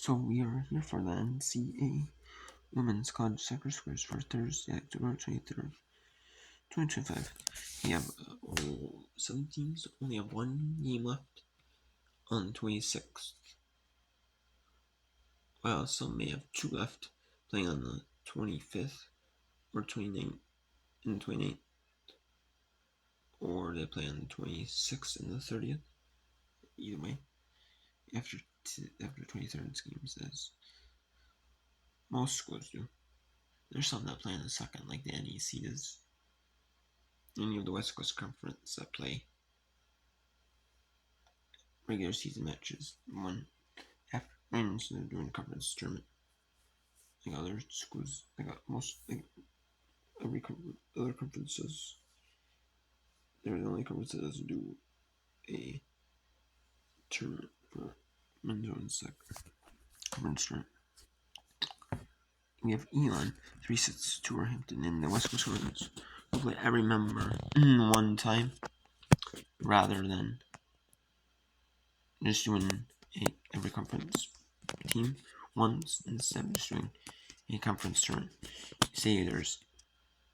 So we are here for the NCAA Women's College Soccer Scores for Thursday, October 23rd, 2025. We have 7 teams, only have 1 game left on the 26th. While some may have 2 left, playing on the 25th or 29th and 29th, or they play on the 26th and the 30th. Either way, after 23rd games, as most schools do. There's some that play on the second, like the NEC does. And you have the West Coast Conference that play regular season matches one after instead of doing conference tournament. Like other schools, like every other conference does. They're the only conference that doesn't do a tournament for men's and soccer conference tournament. We have Elon 3-6 to Hampton in the West Coast Conference. We play every member one time rather than just doing every conference team once instead of just doing a conference tournament. Say there's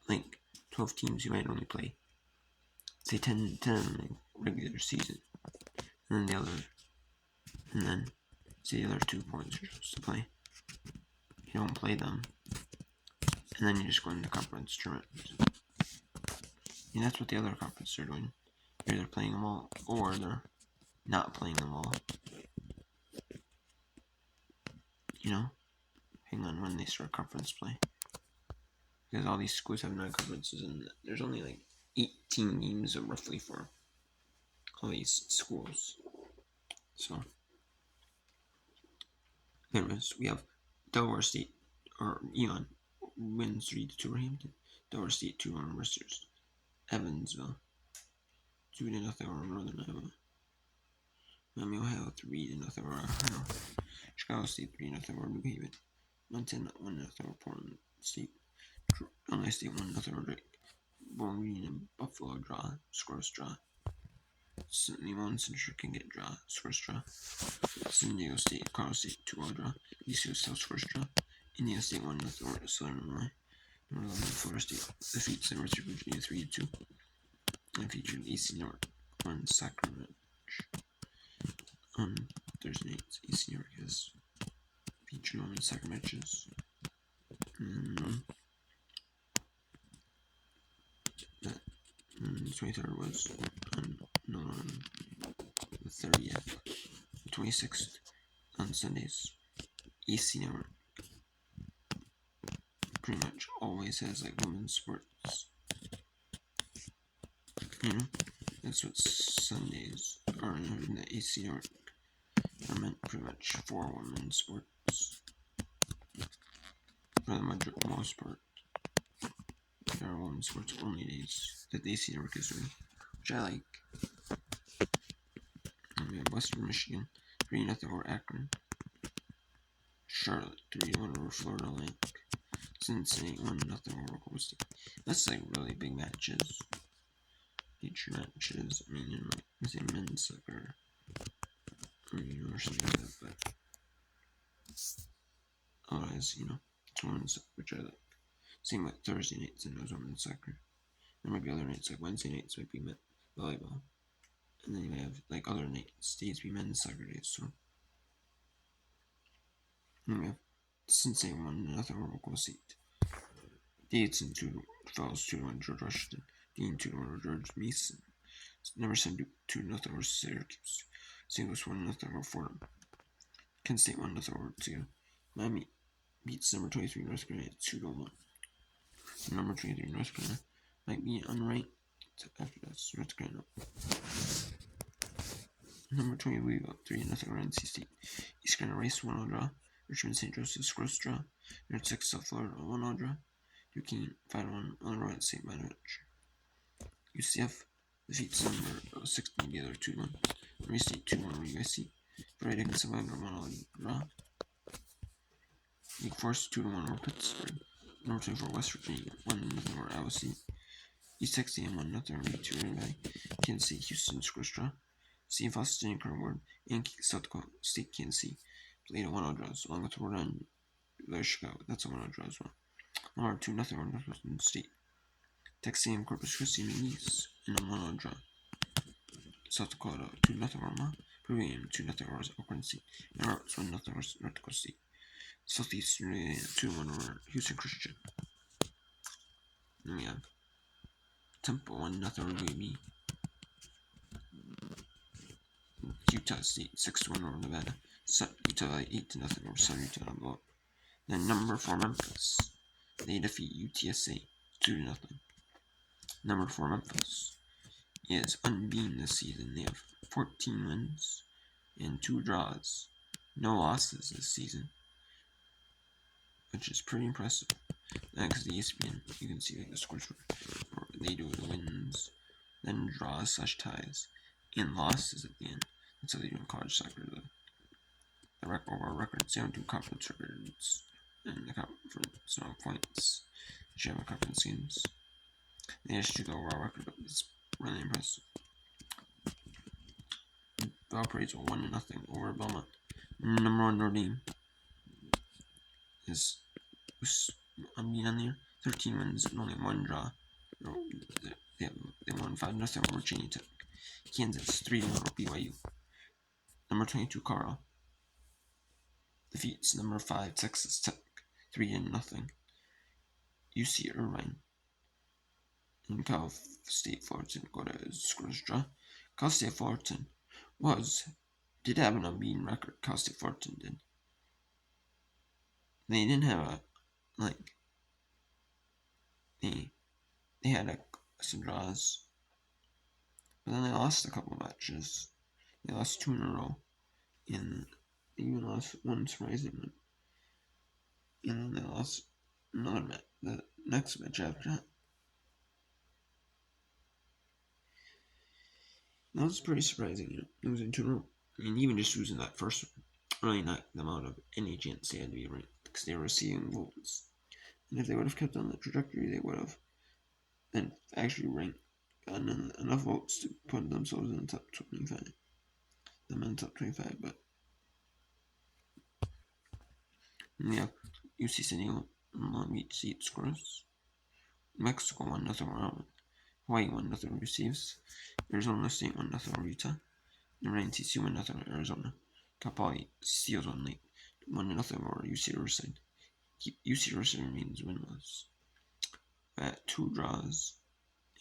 like 12 teams, you might only play say 10 like regular season, and then say the other 2 points you're supposed to play. You don't play them, and then you just go into conference tournament. And that's what the other conferences are doing. Either they're playing them all, or they're not playing them all. Hang on when they start conference play. Because all these schools have 9 conferences, and there's only like 18 games roughly for all these schools. So, anyways, we have Delaware State, or Elon, wins 3-2 Hampton. Delaware State 2-1 Mercers. Evansville 2-0 over Northern Iowa. Miami, Ohio 3-0 over Ohio. Chicago State 3-0 over New Haven. Montana 1-0 over Portland State. Illinois State 1-0 over Drake. Bowling Green and Buffalo draw. Scores draw. Limon Central can get draw. Scores draw. San Diego State, Colorado State 2-0 draw. UCO South scores draw. Indiana State 1-0 over Southern Illinois. Number 11 Florida State defeats University of Virginia 3-2. And featured AC North on Sacramento. On Thursday nights, AC North has featured on soccer matches. The 23rd was on the 30th, the 26th on Sundays. AC Network pretty much always has like women's sports. That's what Sundays are in the AC Network are meant pretty much for women's sports. For the most part, there are women's sports only days that the AC Network is doing, which I like. We have Western Michigan 3-0 over Akron. Charlotte 3-1 over Florida Atlantic. Cincinnati 1-0 over Oklahoma State. That's like really big matches. Feature matches. I mean, like say men's soccer, or something like that. But otherwise, it's women's soccer, which I like. Same with Thursday nights and those women's soccer. There might be other nights like Wednesday nights might be volleyball, and then you might have like other days be men's soccer days. So and we have Cincinnati 1-0 over Oklahoma State. Davidson falls 2-1 George Washington. Dean 2-1 over George Mason. Number 7 2-0 over Syracuse. St. Louis 1-0 over Fordham. Kent State 1-0 over Toledo. Miami beats number 23 North Carolina 2-1. Number 23 North Carolina might be unranked after that's North Carolina. Number 20 Louisville 3-0 over NC State. East Carolina Rice 1-0 draw. Richmond St. Joseph's gross draw. North 6 South Florida 1-0 draw. Duquesne 5-1 on the road at St. Bonaventure. UCF defeats number 16 the other 2-1. Murray State 2-1 over USC. Friday against Savannah 1-0 draw. Wake Forest 2-1 over Pittsburgh. Number 24 West Virginia 1-0 over Iowa State. East Texas A&M 1-0 over UT Green Valley. Kansas State Houston scores draw. St. Faustin Cardboard and South Dakota State Kansas City played a 1-0 draws along with Rhode Island versus Chicago. That's a 1-0 draw as well. Number 2-0 over Northwestern State. Texas A&M Corpus Christi McNeese in a 1-0 draw. South Dakota 2-0 over Purdue A&M 2-0 over Oklahoma State. And Roberts 1-0 over North Dakota State. Southeastern 2-1 over Houston Christian. Then we have Temple 1-0 over UAB. Utah State 6-1 over Nevada. Utah 8-0 over Southern Utah blowout. Then number 4 Memphis. They defeat UTSA 2-0. Number 4 Memphis is unbeaten this season. They have 14 wins and 2 draws. No losses this season, which is pretty impressive. Because the ESPN, you can see like the scores where they do the wins, then draws / ties, and losses at the end. That's how they do in college soccer. The overall records, they don't do conference records and the conference points. They have a conference games. They just do the overall record, but it's really impressive. Valparaiso 1-0 over Belmont. Number 1 Notre Dame is unbeaten on there. 13 wins and only 1 draw. They won 5-0 over Virginia Tech. Kansas 3-1 over BYU. Number 22 Carl defeats number 5 Texas Tech 3-0. UC Irvine and Cal State Fullerton go to scores draw. Cal State Fullerton did have an unbeaten record. Cal State Fullerton did. They didn't have they had some draws, but then they lost a couple of matches. They lost 2 in a row, and they even lost one surprising one. And then they lost another match, the next match after that. That was pretty surprising, losing 2 in a row. And even just losing that first one really knocked them out of any chance they had to be ranked, because they were receiving votes. And if they would have kept on that trajectory, they would have then actually gotten enough votes to put themselves in the top 25. The men's top 25, but yeah, UC San Diego Long Beach State scores. Mexico 1-0 over Hawaii 1-0 receives. Arizona State 1-0 over Utah. Number 9 TCU 1-0 over Arizona. Cal Poly steals one late 1-0 over UC Riverside. UC Riverside remains winless at 2 draws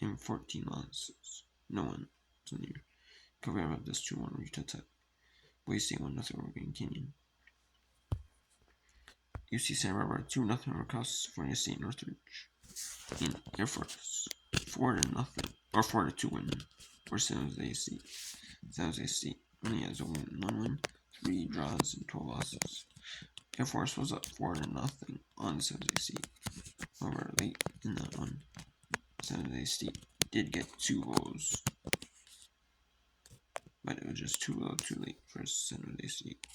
and 14 losses. No one is near. Covera does 2-1 over Utah Tech. Boise State 1-0 over Grand Canyon. UC Santa Barbara 2-0 over California State Northridge. And Air Force 4-0 or 4-2 win for San Jose State. San Jose State only has 1 win, 3 draws, and 12 losses. Air Force was up 4-0 on San Jose State. However, late in that one, San Jose State did get 2 goals, but it was just too low, too late for San Jose State.